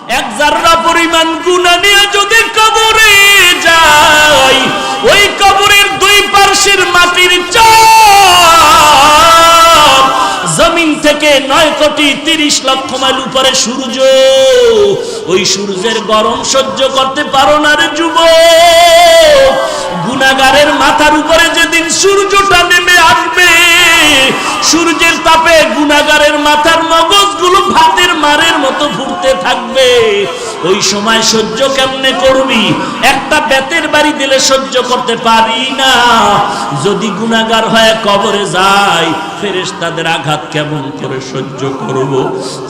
এক জাররা পরিমাণ গুনাহ নিয়ে যদি কবরে যাই, ওই কবরের দুই পার্শ্বের মাটির চাপ জমিন থেকে 9,30,00,000 মাইল উপরে সূর্য, ওই সূর্যের গরম সহ্য করতে পারো না রে যুবক। গুনাহগারের মাথার উপরে যেদিন সূর্যটা নেমে আসবে, সূর্যের তাপে গুনাহগারের মাথার মগজগুলো ভাতের মারের মতো ফুটতে থাকবে। ওই সময় সহ্য কেমনে করবি? একটা বেতের বাড়ি দিলে সহ্য করতে পারি না। যদি গুনাহগার হয়ে কবরে যায়, ফেরেশতাদের আঘাত কেমন করে সহ্য করব?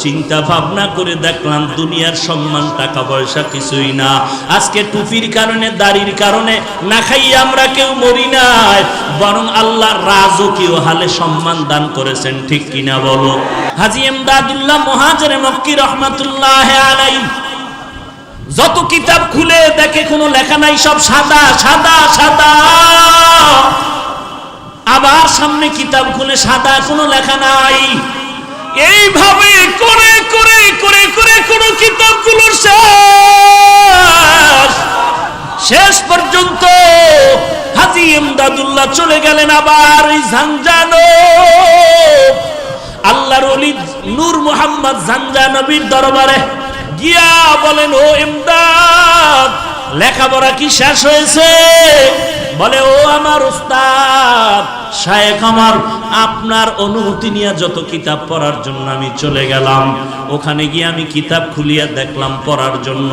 চিন্তা ভাবনা করে দেখলাম দুনিয়ার সম্মান টাকা পয়সা কিছুই না। আজকে টুপির কারণে, দাড়ির কারণে না খাইয়ে আমরা কেউ মরি নাই, বরং আল্লাহ রাজকীয় হালে সম্মান দান করেছেন, ঠিক কিনা বলো? হাজী ইমদাদুল্লাহ মুহাজিরে মক্কি রহমাতুল্লাহ আলাইহি যত কিতাব খুলে দেখে কোনো লেখা নাই, সব সাদা সাদা সাদা। আবার সামনে কিতাব খুলে সাদা, কোনো লেখা নাই। এইভাবে করে করে করে করে কোনো কিতাবগুলোর শেষ পর্যন্ত হাজী ইমদাদুল্লাহ চলে গেলেন আবার ওই ঝাঞ্ঝানো আল্লাহর ওলি নূর মুহাম্মদ ঝাঞ্ঝানবীর দরবারে গিয়া বলেন, ও ইমদাদ, লেখাপড়া কি শেষ হয়েছে? বলে, ও আমার উস্তাদ শায়েখ আমার, আপনার অনুমতি নিয়ে যত কিতাব পড়ার জন্য আমি চলে গেলাম, ওখানে গিয়ে আমি কিতাব খুলিয়া দেখলাম পড়ার জন্য।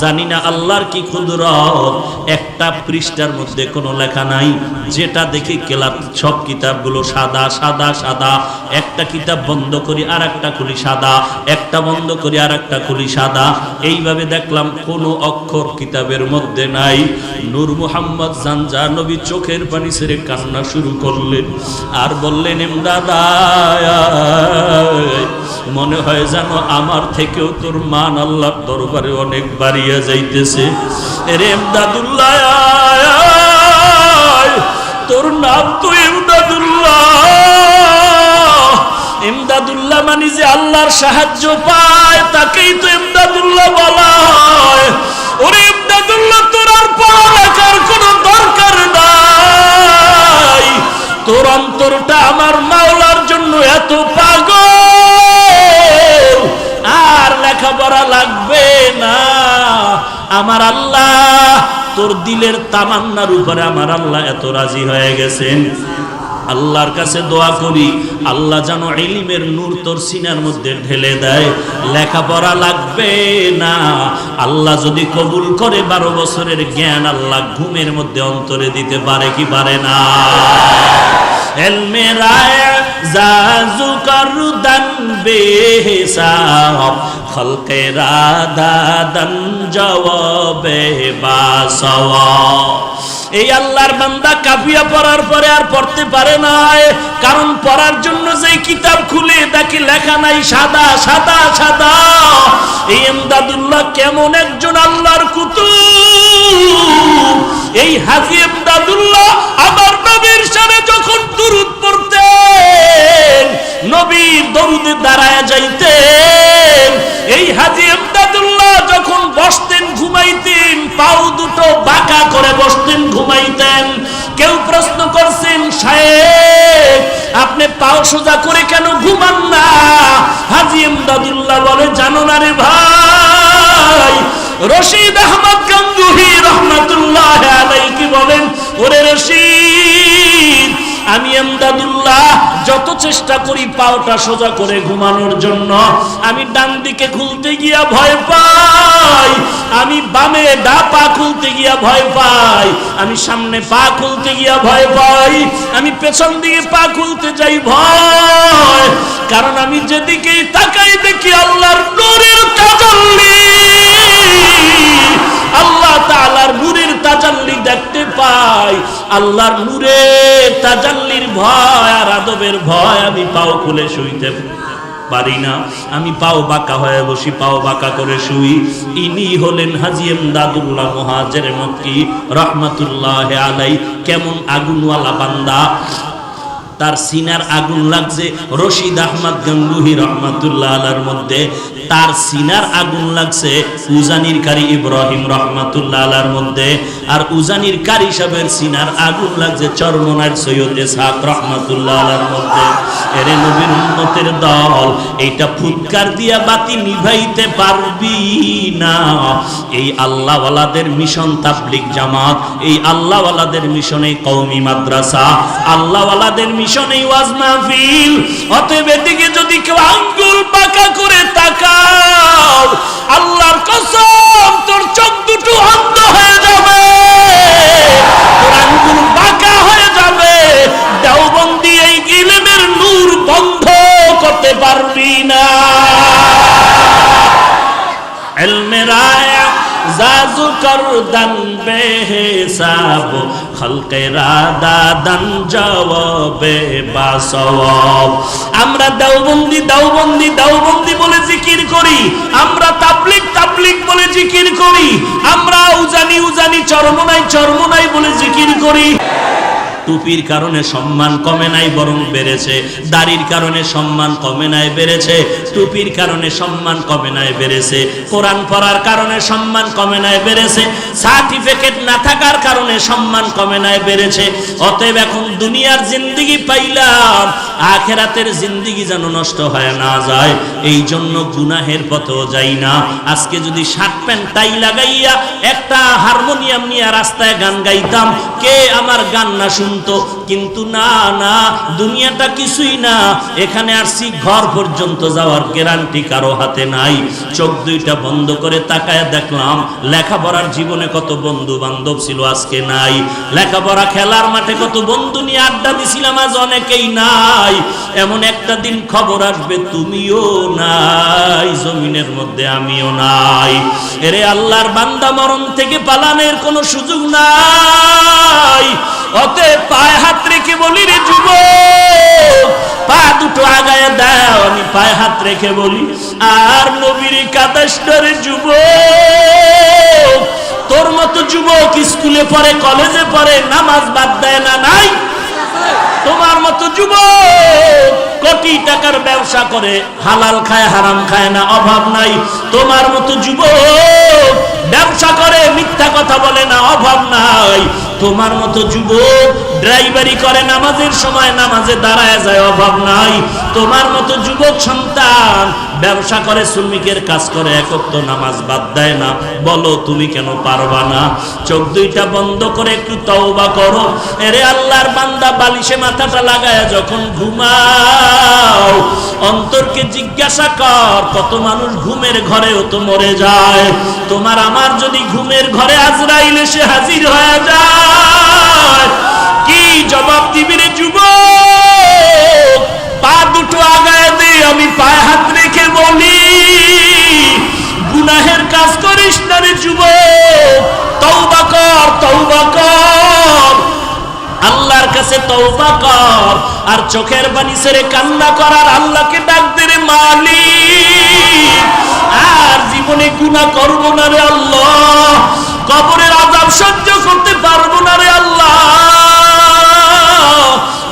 জানি না আল্লাহর কি কুদরত, একটা পৃষ্ঠার মধ্যে কোনো লেখা নাই। যেটা দেখি কেলাপ সব কিতাবগুলো সাদা সাদা সাদা। একটা কিতাব বন্ধ করি আর একটা খুলি সাদা, একটা বন্ধ করি আর একটা খুলি সাদা। এইভাবে দেখলাম কোনো অক্ষর কিতাবের মধ্যে নাই। নূর মুহাম্মদ ঝাঞ্ঝানবী চোখের পানি ছেড়ে কান্না শুরু করলেন আর বললেন, ইমদাদা, মনে হয় জানো আমার থেকেও তোর মান আল্লাহর দরবারে অনেক বাড়িয়া যাইতেছে। এরে ইমদাদুল্লাহ, তোর নাম তো ইমদাদুল্লাহ। ইমদাদুল্লাহ মানে যে আল্লাহর সাহায্য পায় তাকেই তো ইমদাদুল্লাহ বলা হয়। ওরে ইমদাদুল্লাহ, তোর আর পড়ালেখার কোনো দরকার নাই। তোর অন্তরটা আমার মাওলার জন্য এত পাগল, আর লেখাপড়া লাগবে না। আমার আল্লাহ তোর দিলের তামান্নার উপরে আমার আল্লাহ এত রাজি হয়ে গেছেন। আল্লাহর কাছে দোয়া করি, আল্লাহ যেন ইলমের নূর তোর সিনার মধ্যে ঢেলে দেয়। লেখাপড়া লাগবে না। আল্লাহ যদি কবুল করে 12 বছরের জ্ঞান আল্লাহ ঘুমের মধ্যে অন্তরে দিতে পারে কি পারে না? ইলমে রায় জাজু করদান বেহিসাব, খলকে রাদাদান জওয়াবে বাসওয়া। এই আল্লাহর বান্দা কাফিয়া পড়ার পরে আর পড়তে পারে না, কারণ পড়ার জন্য যে কিতাব খুলে দেখি লেখা নাই সাদা সাদা সাদা। এই ইমদাদুল্লাহ কেমন একজন আল্লাহর কুতুব! এই হাজী ইমদাদুল্লাহ আমার নবীর শানে যখন দুরূদ পড়তেন, নবীর দরুদে দাঁড়ায় যাইতেন। এই হাজী ইমদাদুল্লাহ যখন বসতেন ঘুমাইতেন, পাও দুটো বাঁকা করে বসতেন ঘুমাইতেন। কেউ প্রশ্ন করছেন, শায়েখ আপনি পাও সোজা করে কেন ঘুমান না? হাজী ইমদাদুল্লাহ বলে, জানো না রে ভাই, রশিদ আহমদ গঙ্গুহি রহমাতুল্লাহ আলাইহি কি বলেন, ওরে রশিদ, আমি ইমদাদুল্লাহ যত চেষ্টা করি পাওটা সোজা করে ঘুমানোর জন্য, আমি ডান দিকে খুলতে গিয়া ভয় পাই, আমি বামে ডা পা খুলতে গিয়া ভয় পাই, আমি সামনে পা খুলতে গিয়া ভয় পাই, আমি পেছন দিকে পা খুলতে যাই ভয়। কারণ আমি যেদিকেই তাকাই দেখি আল্লাহর নূরের তাজাল্লি, আল্লাহ তাআলার নূরের তাজাল্লি দেখতে পাই। আল্লাহর নূরের তাজাল্লির ভয় আর আদবের ভয় আমি পাও খুলে শুইতে পারি না। আমি পাও বাঁকা হয়ে বসি, পাও বাঁকা করে শুই। ইনি হলেন হাজী ইমদাদুল্লাহ মুহাজিরে মক্কি রহমাতুল্লাহ আলাইহি। কেমন আগুনওয়ালা বান্দা! তার সিনার আগুন লাগছে রশিদ আহমদ গঙ্গুহি রহমাতুল্লাহ আলাইহির মধ্যে। তার সিনার আগুন লাগছে উজানির কারি ইব্রাহিম রাহমাতুল্লাহ আলাইহির মধ্যে, আর উজানির কারি সাহেবের সিনার আগুন লাগছে চরমনার সৈয়দ ইসহাক রাহমাতুল্লাহ আলাইহির মধ্যে। এরে নবীর উম্মতের দল, এইটা ফুৎকার দিয়া বাতি নিভাইতে পারবি না। এই আল্লাহওয়ালাদের মিশন তাবলীগ জামাত, এই আল্লাহওয়ালাদের মিশন এই কওমি মাদ্রাসা, আল্লাহওয়ালাদের মিশন এই ওয়াজ মাহফিল। অতএব এদিকে যদি কেউ আঙ্গুল বাঁকা করে তাকাও, আল্লাহর কসম তোর চোখ দুটো অন্ধ হয়ে যাবে, তোর আঙ্গুল বাঁকা হয়ে যাবে। দেওবন্দি এই ইলমের নূর বন্ধ করতে পারবি না। ইলমে রায়া জাজু করদান বেহিসাব, খলকে রাদাদান জওয়াবে বাসওয়াব। আমরা দেওবন্দি বলে জিকির করি, আমরা তাবলীগ বলে জিকির করি, আমরা উজানি চরমনাই বলে জিকির করি। টুপির কারণে সম্মান কমে নাই, বরং বেড়েছে। দাড়ির কারণে সম্মান কমে নাই, বেড়েছে। টুপির কারণে সম্মান কমে নাই, বেড়েছে। কোরআন পড়ার কারণে সম্মান কমে নাই, বেড়েছে। সার্টিফিকেট না থাকার কারণে সম্মান কমে নাই, বেড়েছে। অতএব এখন দুনিয়ার জিন্দেগি পাইলাম, আখিরাতের জিন্দেগি যেন নষ্ট হয় না যায়, এই জন্য গুনাহের পথেও যাই না। আজকে যদি শার্ট প্যান্ট টাই লাগাইয়া একটা হারমোনিয়াম নিয়ে রাস্তায় গান গাইতাম, কে আমার গান না শুনতো? কিন্তু না, দুনিয়াটা কিছুই না। এখানে আসছি, ঘর পর্যন্ত যাওয়ার গ্যারান্টি কারো হাতে নাই। চোখ দুইটা বন্ধ করে তাকায় দেখলাম লেখাপড়ার জীবনে কত বন্ধু বান্ধব ছিল, আজকে নাই। লেখাপড়া খেলার মাঠে কত বন্ধু নিয়ে আড্ডা দিছিলাম, আজ অনেকেই নাই। এমন একটা দিন খবর আসবে তুমিও নাই, জমিনের মধ্যে আমিও নাই। এরে আল্লাহর বান্দা, মরণ থেকে পালানোর কোনো সুযোগ নাই। অতএব পায়ে হাত রেখে বলি, রে যুবক, পা দুটো আগায় দাও। আমি পায়ে হাত রেখে বলি, আর নবীর কাদাসরে যুবক, তোর মতো যুবক স্কুলে পড়ে, কলেজে পড়ে, নামাজ বাদ দেয় না, নাই? তোমার মতো যুবক কোটি টাকার ব্যবসা করে, হালাল খায় হারাম খায় না, অভাব নাই। তোমার মতো যুবক ব্যবসা করে, মিথ্যা কথা বলে না, অভাব নাই। তোমার মতো যুবক ড্রাইভারি করে, নামাজের সময় নামাজে দাঁড়ায় যায়, অভাব নাই। তোমার মতো যুবক সন্তান ব্যবসা করে, শ্রমিকের কাজ করে, এক ওয়াক্ত নামাজ বাদ দেয় না, বলো তুমি কেন পারবা না? চোখ দুইটা বন্ধ করে একটু তওবা করো। এরে আল্লাহর বান্দা, বালিশে মাথাটা লাগায় যখন ঘুমাও, অন্তরকে জিজ্ঞাসা কর, কত মানুষ ঘুমের ঘরেও তো মরে যায়। তোমার আমার যদি ঘুমের ঘরে আজরাইল এসে হাজির হয়ে যায়, কি জবাব দিবি রে যুবক? পা দুটো আগায় দে। আমি পায়ে হাত রেখে বলি, গুনাহের কাজ করিস না রে যুবক, তওবা কর, আল্লাহর কাছে তওবা কর। আর চোখের পানি ছেড়ে কান্না করার, আল্লাহকে ডাক দে রে মালিক, আর জীবনে গুনাহ করব না রে আল্লাহ, কবরের আযাব সহ্য করতে পারবো না রে আল্লাহ,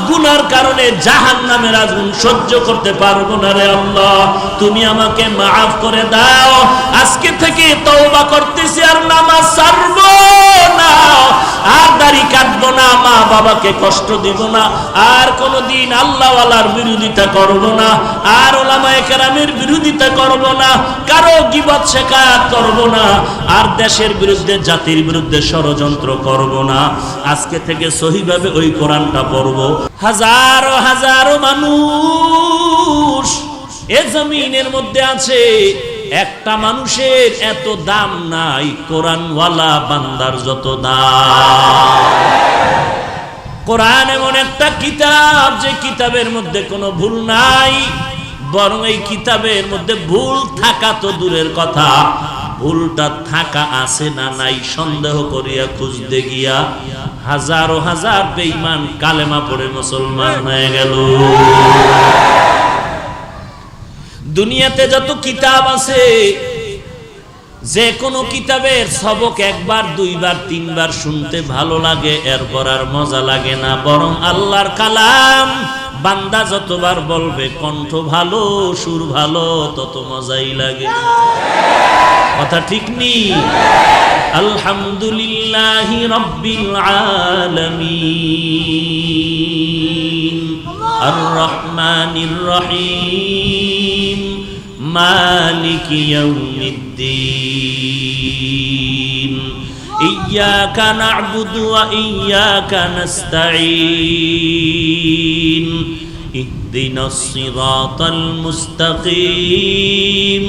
গুনার কারণে জাহান্নামের আগুন সহ্য করতে পারবো না রে আল্লাহ, তুমি আমাকে মাফ করে দাও। আজকে থেকে তওবা করতেছি, আর নামাজ ছাড়বো না, আর দাড়ি কাটবো না, মা বাবাকে কষ্ট দিব না, আর কোনোদিন আল্লাহওয়ালার বিরোধিতা করব না, আর উলামায়ে কেরামের বিরোধিতা করব না, কারো গীবত শিকায়ত করব না, আর দেশের বিরুদ্ধে জাতির বিরুদ্ধে ষড়যন্ত্র করব না। আজকে থেকে সহিভাবে ওই কোরআনটা পড়ব। হাজারো হাজারো মানুষ এ জমিনের মধ্যে আছে, একটা মানুষের এত দাম নাই কোরআনওয়ালা বান্দার যত দাম। কোরআন এমন একটা কিতাব, যে কিতাবের মধ্যে কোনো ভুল নাই, বরং এই কিতাবের মধ্যে ভুল থাকা তো দূরের কথা, ভুলটা থাকা আছে না নাই সন্দেহ করিয়া খুঁজতে গিয়া হাজারো হাজার বেঈমান কালেমা পড়ে মুসলমান হয়ে গেল। দুনিয়াতে যত কিতাব আছে, যে কোনো কিতাবের সবক একবার দুইবার তিনবার শুনতে ভালো লাগে, এরপর আর মজা লাগে না, বরং আল্লাহর কালাম বান্দা যতবার বলবে কণ্ঠ ভালো সুর ভালো তত মজাই লাগে। কথা ঠিক নি? আলহামদুলিল্লাহি রাব্বিল আলামিন আর রহমানির রহিম মালিকি ইয়াউমিদ্দিন ইয়্যাকা না'বুদু ওয়া ইয়্যাকা নাস্তাঈন ইহদিনাস সিরাতাল মুস্তাকিম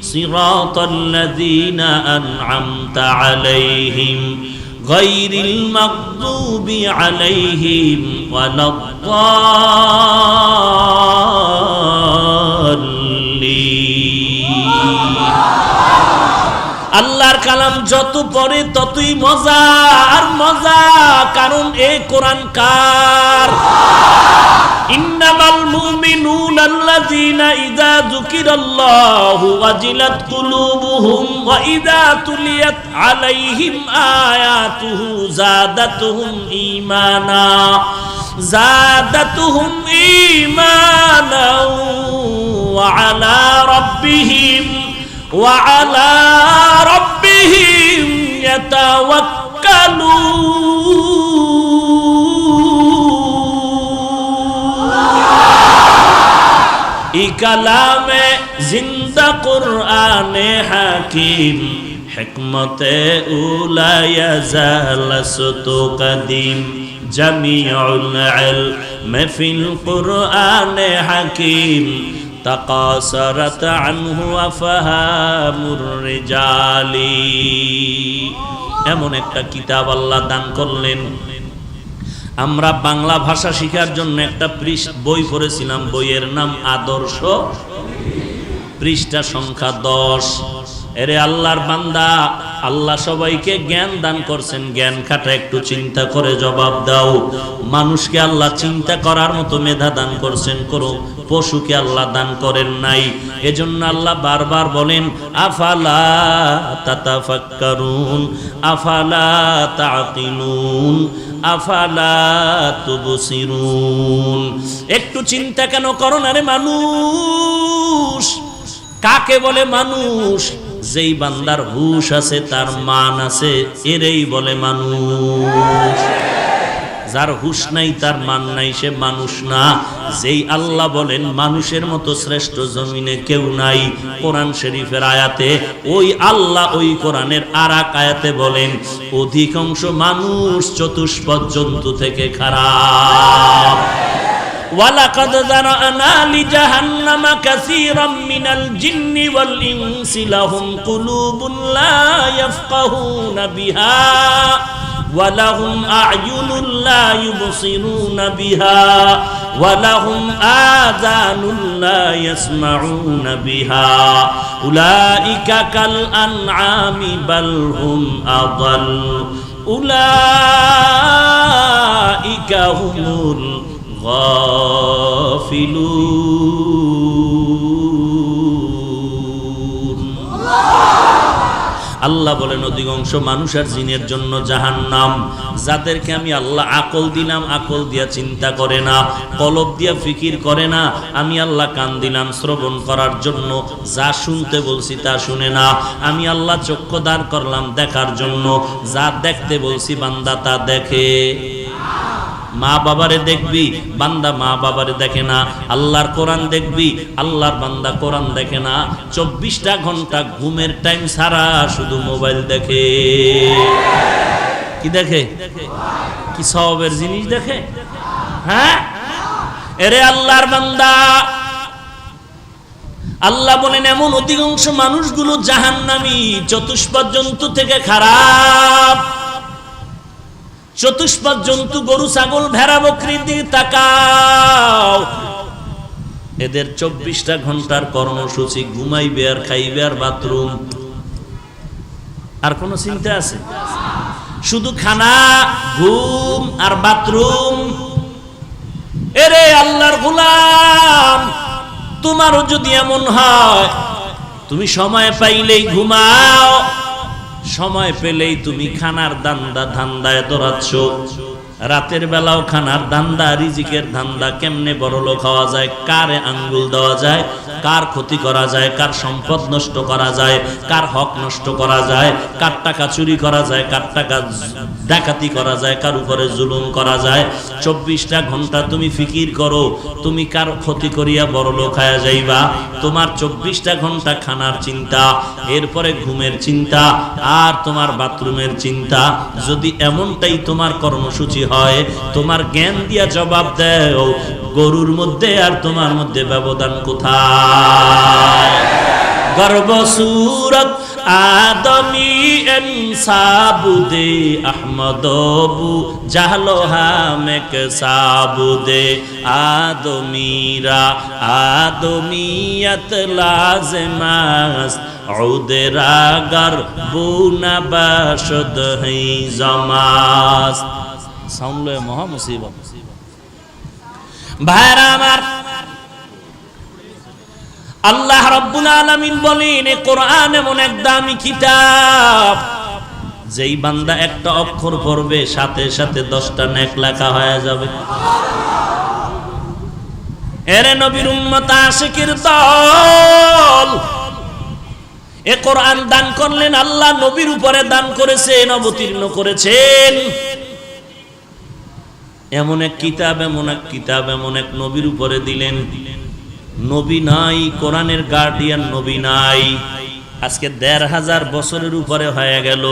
সিরাতাল লাযীনা আন'আমতা আলাইহিম গায়রিল মাগদুবি আলাইহিম ওয়ালাদ-দাল্লিন। আল্লাহর কালাম যত পড়ে ততই মজা আর মজা, কারণ এই কোরআন কার? ইন্নামাল মুমিনুনা আল্লাযীনা ইযা যুকিরাল্লাহু ওয়াজিলাত কুলুবুহুম ওয়া ইযা তুলিয়াত আলাইহিম আয়াতুহু যাদাতুহুম ঈমানা ওয়া আলা রাব্বিহিম ই কালামে জিন্দা কুরআনে হাকিম হিকমতে উলা ইয়াজালাসতু কাদিম জামিউল ইলম ফিল কুরআনে হাকিম তাকাসারাত আনহু আফহামুর রিজালি। এমন একটা কিতাব আল্লাহ দান করলেন। আমরা বাংলা ভাষা শেখার জন্য একটা বই পড়েছিলাম, বইয়ের নাম আদর্শ, পৃষ্ঠা সংখ্যা 10। এরে আল্লাহর বান্দা, আল্লাহ সবাইকে জ্ঞান দান করছেন, জ্ঞান খাটা একটু চিন্তা করে জবাব দাও। মানুষকে আল্লাহ চিন্তা করার মতো মেধা দান করছেন, করো। পশুকে আল্লাহ দান করেন নাই। এজন্য আল্লাহ বারবার বলেন আফালা তাতাফাক্কারুন আফালা তাকিলুন আফালা তুবসিরুন। একটু চিন্তা কেন করো না রে মানুষ? কাকে বলে মানুষ? যেই বান্দার হুশ আছে, তার মান আছে, এরেই বলে মানুষ। যার হুশ নাই, তার মান নাই, সে মানুষ না। যেই আল্লাহ বলেন মানুষের মতো শ্রেষ্ঠ জমিনে কেউ নাই, কোরআন শরীফের আয়াতে ওই আল্লাহ ওই কোরআনের আরেক আয়াতে বলেন অধিকাংশ মানুষ চতুষ্পদ জন্তু থেকে খারাপ। ওয়ালাকাদ যারানা লিজাহান্নামা কাসীরাম মিনাল জিন্নি ওয়াল ইনসি লাহুম কুলুবুন লা ইয়াফকাহুনা বিহা ওয়ালাহুম আ'য়ুনুন লা ইউবসিরুনা বিহা ওয়ালাহুম আযানুন লা ইয়াসমাউনা বিহা উলাইকা কাল আন'আমি বাল হুম আযাল উলাইকা হুমুল গাফিলুন। আল্লাহ বলেন অধিকাংশ মানুষ আর জিনের জন্য জাহান্নাম। যাদেরকে আমি আল্লাহ আকল দিলাম, আকল দিয়া চিন্তা করে না, কলব দিয়া ফিকির করে না। আমি আল্লাহ কান দিলাম শ্রবণ করার জন্য, যা শুনতে বলছি তা শুনে না। আমি আল্লাহ চক্ষু দাঁড় করলাম দেখার জন্য, যা দেখতে বলছি বান্দা তা দেখে। মা বাবারে দেখবি, বান্দা মা বাবারে দেখে না। আল্লাহর কোরআন দেখবি, আল্লাহর বান্দা কোরআন দেখে না। 24টা ঘন্টা ঘুমের টাইম ছাড়া শুধু মোবাইল দেখে। কি দেখে? কি সওয়াবের জিনিস দেখে? হ্যাঁ, এরে আল্লাহর বান্দা, আল্লাহ বলেন এমন অধিকাংশ মানুষগুলো জাহান্নামী, চতুষ্পদ জন্তু থেকে খারাপ। চতুষ্পদ জন্তু গরু ছাগল ভেড়া বকরি দিয়ে তাকাও, এদের 24টা ঘন্টার কর্মসূচি ঘুমাইবে আর খাইবে আর বাথরুম। আর কোন চিন্তা আছে? শুধু খানা, ঘুম আর বাথরুম। এরে আল্লাহর গোলাম, তোমারও যদি এমন হয়, তুমি সময় পাইলেই ঘুমাও, সময় পেলেই তুমি খানার ধান্দায় দৌড়াচ্ছ, রাতের বেলাও খানার ধান্দা, রিজিকের ধান্দা, কেমনে বড় লোক হওয়া যায়, কারে আঙ্গুল দেওয়া যায়, কার ক্ষতি করা যায়, কার সম্পদ নষ্ট করা যায়, কার হক নষ্ট করা যায়, কার টাকা চুরি করা যায়, কার টাকা ডাকাতি করা যায়, কার উপরে জুলুম করা যায়। 24টা ঘন্টা তুমি ফিকির করো, তুমি কার ক্ষতি করিয়া বড় লোক হয়ে যাইবা। তোমার 24টা ঘন্টা খানার চিন্তা, এরপরে ঘুমের চিন্তা, আর তোমার বাথরুমের চিন্তা। যদি এমনটাই তোমার কর্মসূচি হয়, তোমার জ্ঞান দিয়া জবাব দেও, গরুর মধ্যে আর তোমার মধ্যে ব্যবধান কোথায়? গর্ব সুরত আদমি এনসাবুদে আহমদবু জাহলো হামেক সাবুদে আদমিরা আদমিয়ত লাজমাস উদরাগর বুনা বাশদ হই জমাস। সাউন্ড লয় মহা মুসিবত। ভাইরা আমার, আল্লাহ রাব্বুল আলামিন বলেন, এই কোরআন এমন এক দামি কিতাব, যেই বান্দা একটা অক্ষর পড়বে সাথে সাথে 10টা নেক লেখা হয়ে যাবে। এরে নবীর উম্মত আশিকের দল, এই কোরআন দান করলেন আল্লাহ, নবীর উপরে দান করেছেন, অবতীর্ণ করেছেন। এমন এক কিতাব, এমন এক কিতাব, এমন এক নবীর উপরে দিলেন। নবী নাই, কোরআনের গার্ডিয়ান নবী নাই। আজকে 1500 বছরের উপরে হয়ে গেল,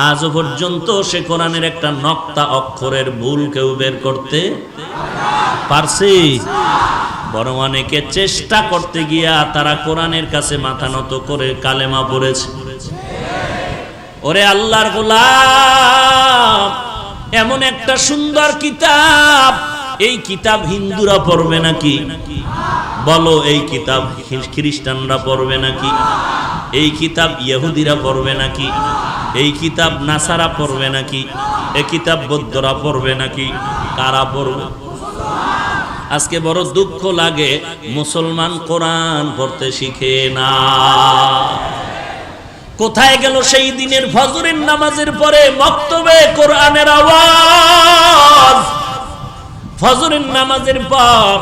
আজও পর্যন্ত সে কোরআনের একটা নক্তা অক্ষরের ভুল কেউ বের করতে পারছে? বরং অনেকে চেষ্টা করতে গিয়া তারা কোরআনের কাছে মাথা নত করে কালেমা পড়েছে। ওরে আল্লাহর গোলাম, এমন একটা সুন্দর কিতাব, এই কিতাব হিন্দুরা পড়বে নাকি? বলো, এই কিতাব খ্রিস্টানরা পড়বে নাকি? এই কিতাব ইহুদিরা পড়বে নাকি? এই কিতাব নাসারা পড়বে নাকি? এই কিতাব বৌদ্ধরা পড়বে নাকি? কারা পড়বে? আজকে বড় দুঃখ লাগে, মুসলমান কোরআন পড়তে শিখে না। কোথায় গেল সেই দিনের ফজরের নামাজের পরে মক্তবে কোরআনের আওয়াজ? ফজরের নামাজের পর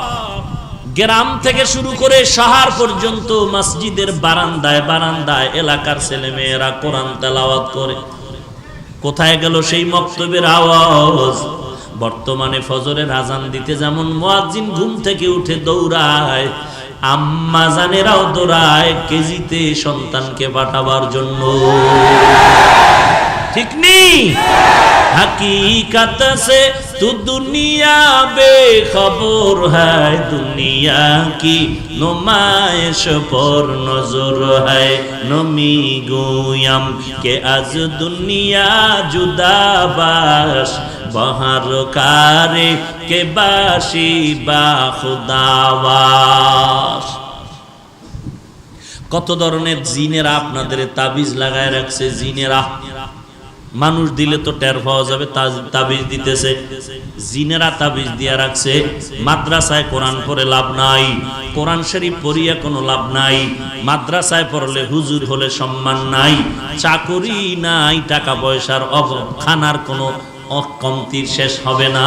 গ্রাম থেকে শুরু করে শহর পর্যন্ত মসজিদের বারান্দায় বারান্দায় এলাকার ছেলে মেয়েরা কোরআন তেলাওয়াত করে। কোথায় গেল সেই মক্তবের আওয়াজ? বর্তমানে ফজরের আজান দিতে যেমন মুয়াজ্জিন ঘুম থেকে উঠে দৌড়ায়, আম্মা জানেরাও দৌড়ায় কেজিতে সন্তানকে পাঠাবার জন্য। ঠিক নেই? हकीकत से तू दुनिया बेखबर है, दुनिया की नुमाइश पर नजर है। नमी गोयम के आज दुनिया जुदा बाश, बहर कारे के बाशी बा खुदावाश। কত ধরনের জিনেরা আপনাদের তাবিজ লাগায় রাখছে। জিনেরা মানুষ দিলে তো টের পাওয়া যাবে, তাবিজ দিতেছে। জিনেরা তাবিজ দিয়া রাখছে। মাদ্রাসায় কোরআন পড়ে লাভ নাই, কোরআন শরীফ পড়িয়া কোনো লাভ নাই। মাদ্রাসায় পড়লে হুজুর হলে সম্মান নাই, চাকরি নাই, টাকা পয়সার অভাব, খানার কোনো কমতির শেষ হবে না,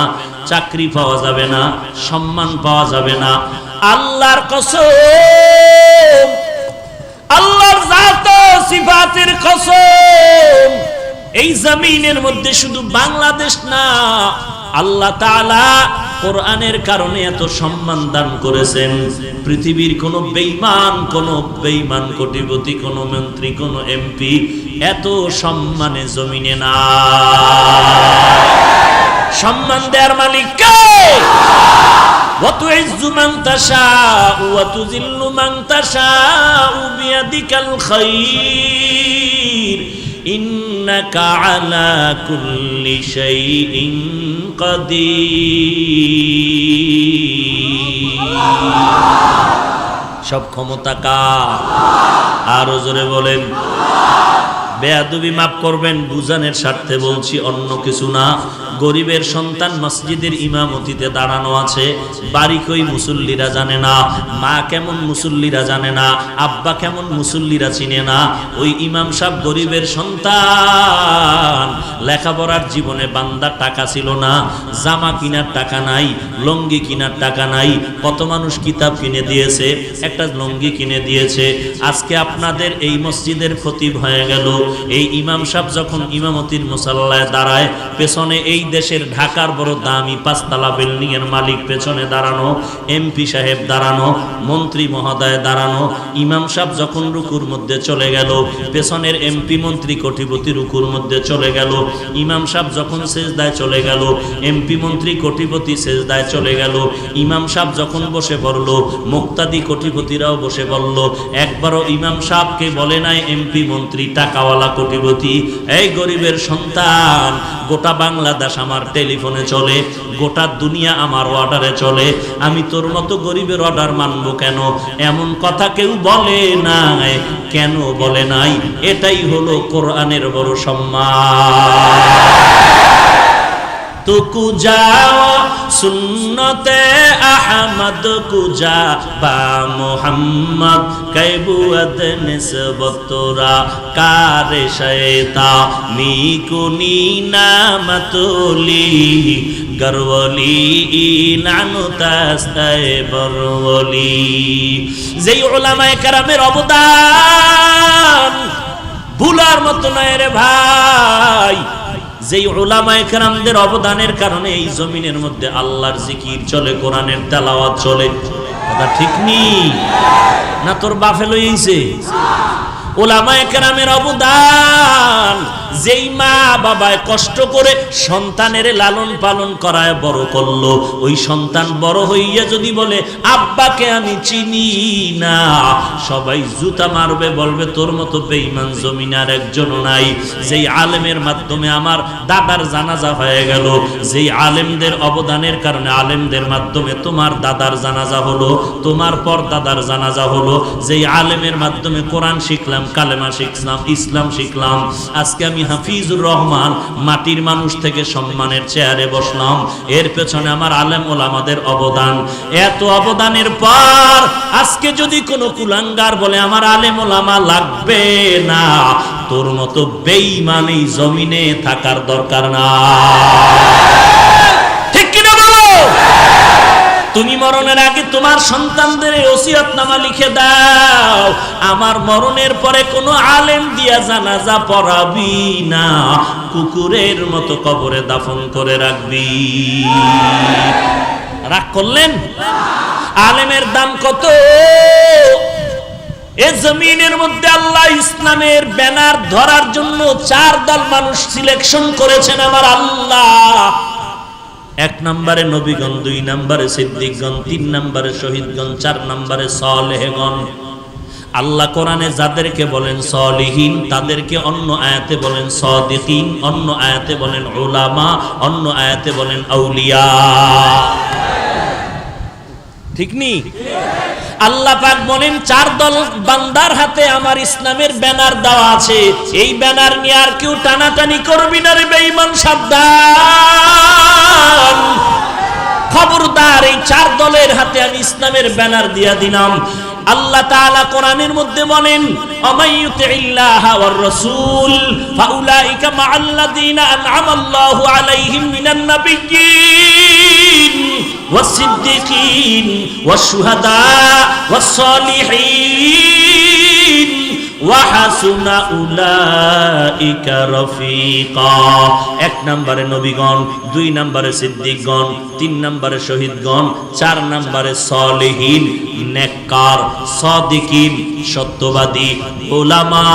চাকরি পাওয়া যাবে না, সম্মান পাওয়া যাবে না। আল্লাহর কসম, আল্লাহর জাত ও সিফাতের কসম, এই জমিনের মধ্যে শুধু বাংলাদেশ না, আল্লাহ তাআলা কোরআনের কারণে এত সম্মান দান করেছেন। পৃথিবীর কোন বেঈমান কোটিপতি, কোন মন্ত্রী, কোন এমপি এত সম্মানে জমিনে না। সম্মান দেওয়ার মালিক কে? ওয়া তুইজ্জু মান তাশাউ ওয়া তুযিল্লু মান তাশাউ বিয়াদিকাল খায়র, ইন্নাকা আলা কুল্লি শাইইন কাদির। সব ক্ষমতা কার? আরো জোরে বলেন। বেয়াদবি মাফ করবেন, বুঝানোর স্বার্থে বলছি, অন্য কিছু না। গরিবের সন্তান মসজিদের ইমামতিতে দাঁড়ানো আছে, বাড়ি কই মুসল্লিরা জানে না, মা কেমন মুসল্লিরা জানে না, আব্বা কেমন মুসল্লিরা চিনে না। ওই ইমাম সাহেব গরিবের সন্তান, লেখাপড়ার জীবনে বান্দার টাকা ছিল না, জামা কিনার টাকা নাই, লুঙ্গি কিনার টাকা নাই। কত মানুষ কিতাব কিনে দিয়েছে, একটা লুঙ্গি কিনে দিয়েছে। আজকে আপনাদের এই মসজিদের খতিব হয়ে গেল। এই ইমাম সাহেব যখন ইমামতির মুসাল্লায় দাঁড়ায়, পেছনে এই দেশের ঢাকার বড় দামি 5 তলা বিল্ডিং এর মালিক পেছনে দাঁড়ানো, এমপি সাহেব দাঁড়ানো, মন্ত্রী মহোদয় দাঁড়ানো। ইমাম সাহেব যখন রুকুর মধ্যে চলে গেল, পেছনের এমপি মন্ত্রী কোটিপতি রুকুর মধ্যে চলে গেল। ইমাম সাহেব যখন সেজদায় চলে গেল, এমপি মন্ত্রী কোটিপতি সেজদায় চলে গেল। ইমাম সাহেব যখন বসে পড়ল, মুক্তাদি কোটিপতিরাও বসে পড়ল। একবারও ইমাম সাহেবকে বলে নাই এমপি মন্ত্রী টাকাওয়ালা কোটিপতি, এই গরিবের সন্তান, গোটা বাংলাদেশ আমার টেলিফোনে চলে, গোটা দুনিয়া আমার অর্ডারে চলে, আমি তোর মতো গরিবের অর্ডার মানবো কেন? এমন কথা কেউ বলে নাই। কেন বলে নাই? এটাই হলো কোরআনের বড় সম্মান। তুকু যাও সুন্নতে আহমদ কুজা বা মোহাম্মদ কৈবুয়ত নিসবতরা কারে শয়তা নিকুনি নামতুলি গরওলি নানু তাস্তায়ে বরওলি। যেই উলামায়ে কেরামের অবদান ভুলার মতো নয় রে ভাই। যেই উলামায়ে কেরামদের অবদানের কারণে এই জমিনের মধ্যে আল্লাহর জিকির চলে, কোরআনের তেলাওয়াত চলে। কথা ঠিক নি না? তোর বাপে লইছে উলামায়ে কেরামের অবদান। যেই মা বাবায় কষ্ট করে সন্তানের লালন পালন করায় বড় করলো, ওই সন্তান বড় হইয়া যদি বলে আব্বাকে আমি চিনি না, সবাই জুতা মারবে, বলবে তোর মতো বেঈমান জমিনে আর একজনও নাই। যেই আলেমের মাধ্যমে আমার দাদার জানাজা হয়ে গেল, যেই আলেমদের অবদানের কারণে আলেমদের মাধ্যমে তোমার দাদার জানাজা হলো, তোমার পর দাদার জানাজা হলো। যেই আলেমের মাধ্যমে কোরআন শিখলাম, কালেমা শিখলাম, ইসলাম শিখলাম। আজকে আমি হাফিজুর রহমান মাটির মানুষ থেকে সম্মানের চেয়ারে বসলাম। এর পেছনে আমার আলেম ওলামাদের অবদান। এত অবদানের পর আজকে যদি কোনো কুলাঙ্গার বলে আমার আলেম ওলামা লাগবে না, তোর মতো বেঈমান এই জমিনে থাকার দরকার না। ঠিক কিনা বলো? তুমি মরণের আগে তোমার সন্তানদের ওসিয়তনামা লিখে দাও, আমার মরণের পরে কোনো আলেম দিয়া জানাজা পড়াবি না, কুকুরের মতো কবরে দাফন করে রাখবি। রাগ করলেন? আলেমের দাম কত? এই জমিনের মধ্যে আল্লাহ ইসলামের ব্যানার ধরার জন্য 4 দল মানুষ সিলেকশন করেছেন আমার আল্লাহ। 1 নম্বরে নবীগণ, 2 নম্বরে সিদ্দিকগণ, 3 নম্বরে শহীদগণ, 4 নম্বরে সালেহগণ। আল্লাহ কোরআনে যাদেরকে বলেন সালিহিন, তাদেরকে অন্য আয়াতে বলেন সাদিকিন, অন্য আয়াতে বলেন উলামা, অন্য আয়াতে বলেন আউলিয়া। ঠিক নি? আল্লাহ পাক বলেন 4 দল বান্দার হাতে আমার ইসলামের ব্যানার দেওয়া আছে, এই ব্যানার নিয়ে আর কেউ টানাটানি করবি না রে বেঈমান, সাবধান। খবরদার, এই 4 দলের হাতে আমি ইসলামের ব্যানার দিয়া দিলাম। আল্লাহ তাআলা কোরআনের মধ্যে বলেন আমাইয়ুতিল্লাহা ওয়ার রাসূল ফাউলাইকা মাআল্লাযীনা আন'আমাল্লাহু আলাইহিম মিনান নাবিয়্যিন ওয়াস-সিদ্দীকিন ওয়াশ-শুহাদা ওয়াস-সালিহিন ওয়া হাসুনা উলাইকা রফিকা। 1 নম্বরে নবীগণ, 2 নম্বরে সিদ্দিকগণ, 3 নম্বরে শহীদগণ, 4 নম্বরে সালেহিন, নেককার, সাদিকিন, সত্যবাদী, উলামা,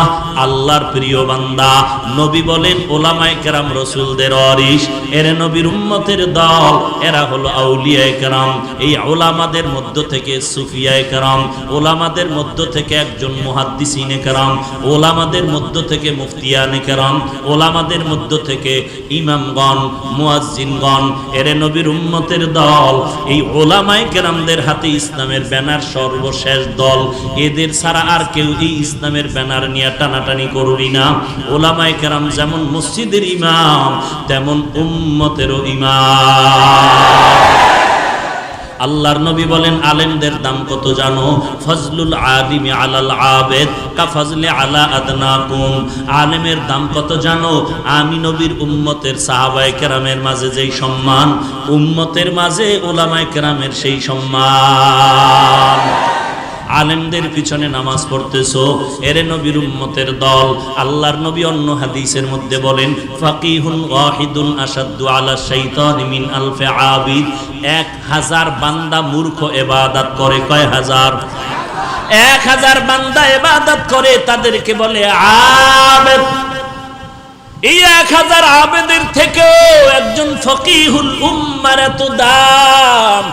আল্লাহর প্রিয় বান্দা। নবী বলেন উলামায়ে কেরাম রাসূলদের ওয়ারিস, এরা নবীর উম্মতের দল, এরা হলো আউলিয়ায়ে কেরাম। এই উলামাদের মধ্য থেকে সুফিয়ায়ে কেরাম, উলামাদের মধ্য থেকে একজন মুহাদ্দিসিনে কেরাম, কেরাম, ওলামাদের মধ্য থেকে মুফতিয়ানে কেরাম, ওলামাদের মধ্য থেকে ইমামগণ, মুয়াজ্জিনগণ, এরে নবীর উম্মতের দল। এই ওলামায়ে কেরামদের হাতে ইসলামের ব্যানার সর্বশেষ দল। এদের ছাড়া আর কেউ এই ইসলামের ব্যানার নিয়ে টানাটানি করবি না। ওলামায়ে কেরাম যেমন মসজিদের ইমাম, তেমন উম্মতেরও ইমাম। আল্লাহর নবী বলেন, আলেমদের দাম কত জানো? ফজলুল আলিমি আলাল আবেদ কা ফজলে আলা আদনাকুম। আলেমের দাম কত জানো? আমি নবীর উম্মতের সাহাবায়ে কেরামের মাঝে যেই সম্মান, উম্মতের মাঝে ওলামায়ে কেরামের সেই সম্মান। আলেমদের পিছনে নামাজ পড়তেছো, এরে নবীর উম্মতের দল। আল্লাহর নবী অন্য হাদিসের মধ্যে বলেন, ফাকিহুন ওয়াহিদুন আশাদ্দু আলা শাইতানি মিন আলফি আবিদ। 1000 বান্দা মূর্খ ইবাদত করে। কয় হাজার? 1000 বান্দা ইবাদত করে, তাদেরকে বলে আবেদ। এই 1000 আবেদের থেকেও একজন ফকিহুল উম্মার এত দাম।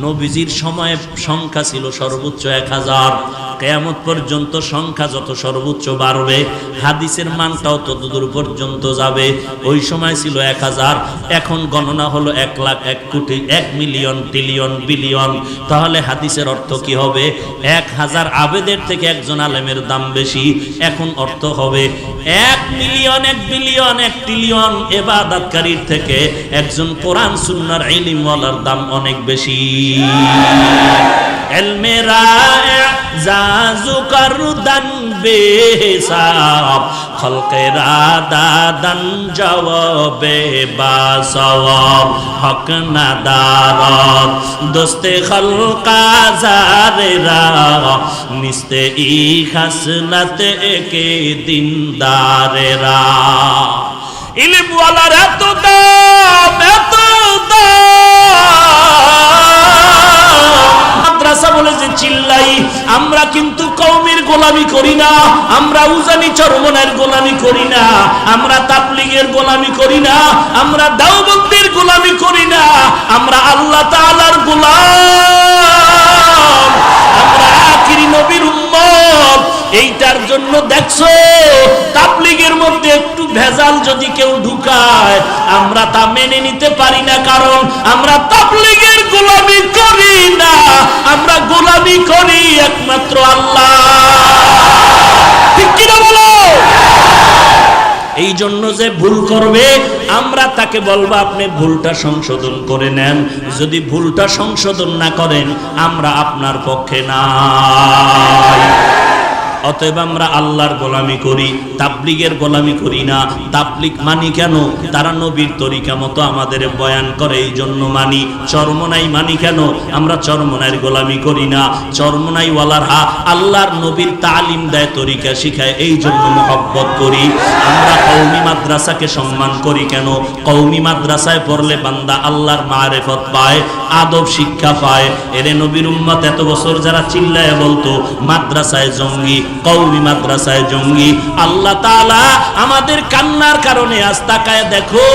নবীজির সময়ে সংখ্যা ছিল সর্বোচ্চ 1000। কিয়ামত পর্যন্ত সংখ্যা যত সর্বোচ্চ বাড়বে, হাদিসের মানটাও তত দূর পর্যন্ত যাবে। ওই সময় ছিল 1000, এখন গণনা হলো 1 লাখ, 1 কোটি, 1 মিলিয়ন, ট্রিলিয়ন, বিলিয়ন। তাহলে হাদিসের অর্থ কি হবে? 1000 আবেদের থেকে একজন আলেমের দাম বেশি। এখন অর্থ হবে 1 মিলিয়ন, 1 বিলিয়ন, 1 ট্রিলিয়ন ইবাদতকারীর থেকে একজন কোরআন সুন্নাহর ইলমওয়ালার দাম অনেক বেশি। ইলমে রায়ে জাজু করদান বেহিসাব, খলকে রাদাদান জওয়াবে বাসওয়াব, হক নাদারত দোস্তে খলকা জারেরা, নিস্তে ই খাসলত একে দিনদারেরা। ইলমওয়ালার এত দাম, এত মাদ্রাসা বলে যে চিল্লাই, আমরা কিন্তু কওমের গোলামি করি না, আমরা উজানি চরমনের গোলামি করি না, আমরা তাবলীগের গোলামি করি না, আমরা দাওবন্দির গোলামি করি না, আমরা আল্লাহ তাআলার গোলাম, আমরা আখিরি নবীর উম্মত। এইটার জন্য দেখছো তাবলীগের মধ্যে একটু ভেজাল যদি কেউ ঢুকায়, আমরা তা মেনে নিতে পারি না, কারণ আমরা তাবলীগের গোলামি করি না, আমরা গোলামি করি একমাত্র আল্লাহ। ঠিক কি না বলো? এই জন্য যে ভুল করবে, আমরা তাকে বলবো আপনি ভুলটা সংশোধন করে নেন। যদি ভুলটা সংশোধন না করেন, আমরা আপনার পক্ষে নাই। অতএব আমরা আল্লাহর গোলামি করি, তাবলীগের গোলামি করি না। তাবলীগ মানি কেন? তারা নবীর তরিকা মতো আমাদের বয়ান করে, এই জন্য মানি। চরমনাই মানি কেন? আমরা চরমনাইয়ের গোলামি করি না। চরমনাই ওয়ালারা আল্লাহর নবীর তালিম দেয়, তরিকা শিখায়, এই জন্য মহব্বত করি। আমরা কওমি মাদ্রাসাকে সম্মান করি কেন? কওমি মাদ্রাসায় পড়লে বান্দা আল্লাহর মারিফত পায়, আদব শিক্ষা পায়। এরে নবীর উম্মত এত বছর যারা চিল্লায় বলতো মাদ্রাসায় জঙ্গি, কওমি মাদ্রাসায় জঙ্গি, আল্লাহ তাআলা আমাদের কান্নার কারণে আজ তাকায় দেখো,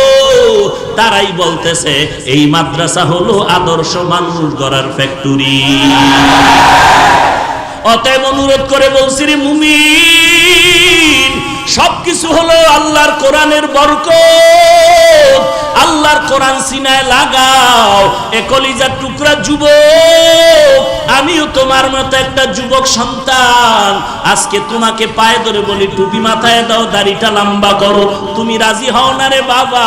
তারাই বলতেছে এই মাদ্রাসা হলো আদর্শ মানুষ গড়ার ফ্যাক্টরি। অতএব অনুরোধ করে বলছি রে মুমিন, সবকিছু হলো আল্লাহর কোরআনের বরকত। আল্লাহর কোরআন সিনায় লাগাও। এ কলিজার টুকরা যুবক, আমিও তোমার মতো একটা যুবক সন্তান। আজকে তোমাকে পায়ে ধরে বলি, টুপি মাথায় দাও, দাড়িটা লম্বা করো। তুমি রাজি হও না রে বাবা।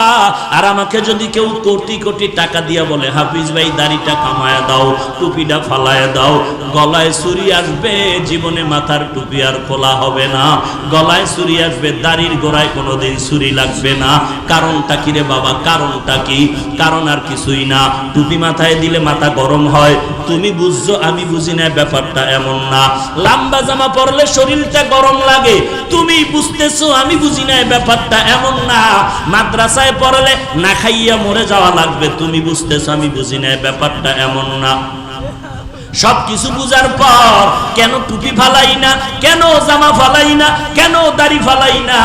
আর আমাকে যদি কেউ কোটি কোটি টাকা দিয়া বলে, হাফিজ ভাই দাড়িটা কামায়া দাও, টুপিটা ফালায় দাও, গলায় ছুরি আসবে, জীবনে মাথার টুপি আর খোলা হবে না। গলায় ছুরি আসবে, দাড়ির গোড়ায় কোনোদিন ছুরি লাগবে না। কারণটা কি রে বাবা? কারণটা কি? কারণ আর কিছুই না। টুপি মাথায় দিলে মাথা গরম হয়, তুমি বুঝছো, আমি বুঝি না। ব্যাপারটা এমন না। লম্বা জামা পরলে শরীরটা গরম লাগে, তুমি বুঝতেছো, আমি বুঝি না। ব্যাপারটা এমন না। মাদ্রাসায় পড়লে না খাইয়া মরে যাওয়া লাগবে, তুমি বুঝতেছো, আমি বুঝি না। ব্যাপারটা এমন না। সবকিছু বুঝার পর কেন টুপি ফালাই না, কেন জামা ফালাই না, কেন দাড়ি ফালাই না?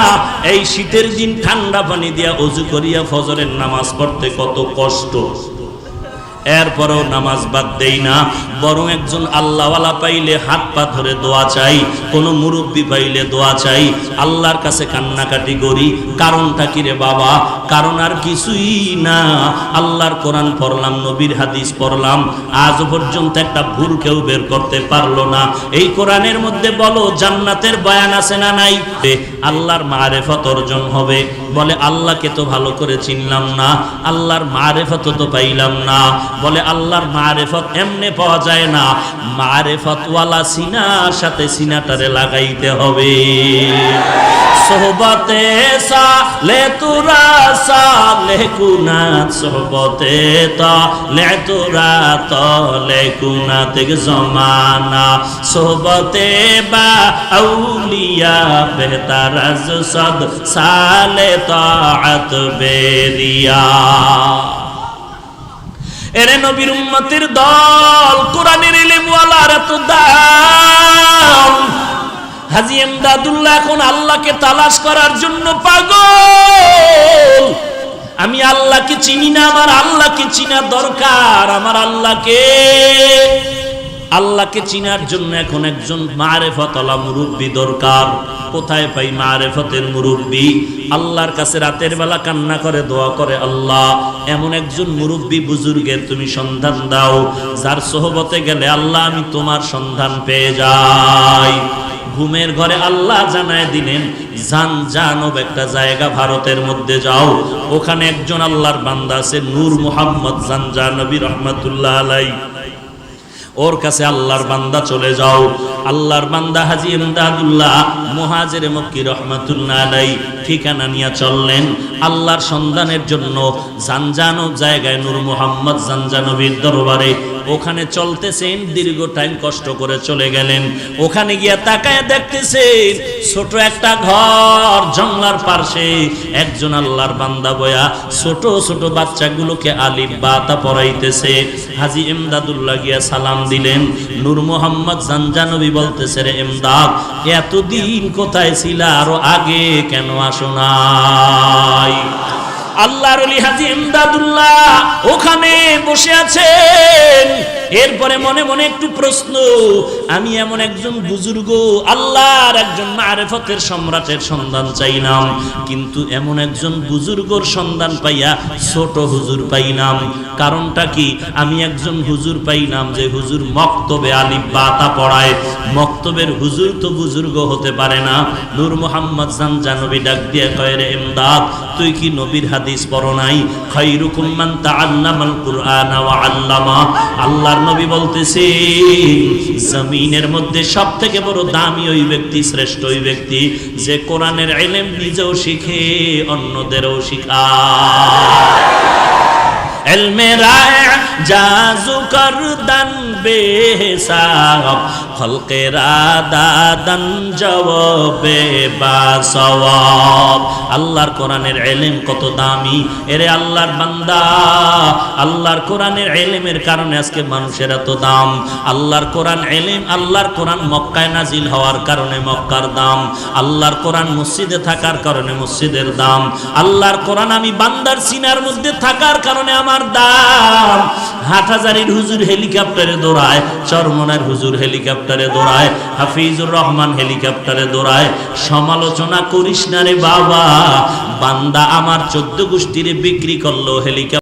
এই শীতের দিন ঠান্ডা পানি দিয়া ওযু করিয়া ফজরের নামাজ পড়তে কত কষ্ট। এরপরও নামাজ বাদ দেই না, বরং একজন আল্লাহওয়ালা পাইলে হাত পা ধরে দোয়া চাই, কোনো মুরব্বী পাইলে দোয়া চাই, আল্লাহর কাছে কান্নাকাটি করি। কারণটা কি রে বাবা? কারণ আর কিছুই না, আল্লাহর কোরআন পড়লাম, নবীর হাদিস পড়লাম, আজ পর্যন্ত একটা ভুল কেউ বের করতে পারলো না। এই কোরআনের মধ্যে বলো জান্নাতের বয়ান আছে না নাই? আল্লাহর মারেফত অর্জন হবে। বলে আল্লাহকে তো ভালো করে চিনলাম না, আল্লাহর মারেফত তো পাইলাম না। বলে আল্লাহর মারেফত এমনে পাওয়া যায় না, মারেফত ওয়ালা সিনার সাথে সিনাটারে লাগাইতে হবে। সোহবতে সালে তুরা সালে কুনাত, সোহবতে তালে তুরা তালে কুনাত জমানা, সোহবতে বা আউলিয়া বেহতার আজ সদ সালে তাআত বেরিয়া। এরে নবীর উম্মতের দল, কোরআনের ইলম ওয়ালার এত দাম। হাজী এমদাদুল্লাহ এখন আল্লাহকে তালাশ করার জন্য পাগল। আমি আল্লাহকে চিনি না, আমার আল্লাহকে চিনা দরকার। আমার আল্লাহকে চিনার জন্য এখন একজন মারেফতওয়ালা মুরব্বী দরকার। কোথায় পাই মারেফতের মুরব্বী? আল্লাহর কাছে রাতের বেলা কান্না করে দোয়া করে, আল্লাহ এমন একজন মুরব্বী বুজুর্গের তুমি সন্ধান দাও, যার সোহবতে গেলে আল্লাহ আমি তোমার সন্ধান পেয়ে যাই। ঘুমের ঘরে আল্লাহ জানায় দিলেন, জানজানব একটা জায়গা ভারতের মধ্যে যাও, ওখানে একজন আল্লাহর বান্দা আছে নূর মুহাম্মদ জানজানবী রহমাতুল্লাহ আলাইহি, ওর কাছে আল্লাহর বান্দা চলে যাও। আল্লাহর বান্দা হাজী এমদাদুল্লাহ মুহাজিরে মক্কি রহমাতুল্লাহ আলাইহি ঠিকানা নিয়ে চললেন আল্লাহর সন্ধানের জন্য জানজানব জায়গায় নূর মুহাম্মদ জানজানবীর দরবারে। ওখানে চলতেছেন, দীর্ঘ টাইম কষ্ট করে চলে গেলেন। ওখানে গিয়া তাকায় দেখতেছেন ছোট একটা ঘর, জঙ্গলার পাশে একজন আল্লাহর বান্দা বয়া ছোট ছোট বাচ্চাগুলোকে আলিফ বা তা পড়াইতেছে। হাজী এমদাদুল্লাহ গিয়া সালাম দিলেন। নূর মুহাম্মদ জানজানবী বলতেছে, রে এমদাদ, এতদিন কোথায় ছিলা? আরো আগে কেন আসো নাই? আল্লাহর ওলি হাজী এমদাদুল্লাহ ওখানে বসে আছেন। এরপরে মনে মনে একটু প্রশ্ন, আমি এমন একজন বুজুর্গ আল্লাহর একজন মারেফতের সম্রাটের সন্ধান চাইলাম, কিন্তু এমন একজন বুজুর্গর সন্ধান পাইয়া ছোট হুজুর পাইলাম। কারণটা কি? আমি একজন হুজুর পাইলাম যে হুজুর মক্তবে আলিফ বা তা পড়ায়। মক্তবের হুজুর তো বুজুর্গ হতে পারে না। নূর মুহাম্মদ জানজানবী ডাক দিয়ে কয়, রে এমদাদ, তুই কি নবীর হাদিস পড়ো নাই? খায়রুকুম মান তাআল্লামাল কুরআন ওয়া আল্লামা। আল্লাহর নবী বলতেছেন, জমিনের মধ্যে সবথেকে বড় দামি ওই ব্যক্তি, শ্রেষ্ঠ ওই ব্যক্তি যে কোরআনের ইলম নিজেও শিখে অন্যদেরও শিখায়। ইলমে রায় জাজু করদান বেহিসাব, খলকে রাদাদান জবাবে বাসওয়াব। আল্লাহর কোরআনের ইলম কত দামি। এরে আল্লাহর বান্দা, আল্লাহর কোরআনের ইলমের কারণে আজকে মানুষের এত দাম। আল্লাহর কোরআন ইলম, আল্লাহর কোরআন মক্কায় নাজিল হওয়ার কারণে মক্কার দাম, আল্লাহর কোরআন মসজিদে থাকার কারণে মসজিদের দাম, আল্লাহর কোরআন আমি বান্দার সিনার মধ্যে থাকার কারণে আমার দাম। হাটহাজারীর হুজুর হেলিকপ্টারে দৌড়ায়, চরমনার হুজুর হেলিকপ্টারে দৌড়ায়, হাফিজুর রহমান হেলিকপ্টারে দৌড়ায়। সমালোচনা করিস না রে বাবা, বান্দা আমার 14 গোষ্ঠীরে বিক্রি করলো হেলিকপ্টার।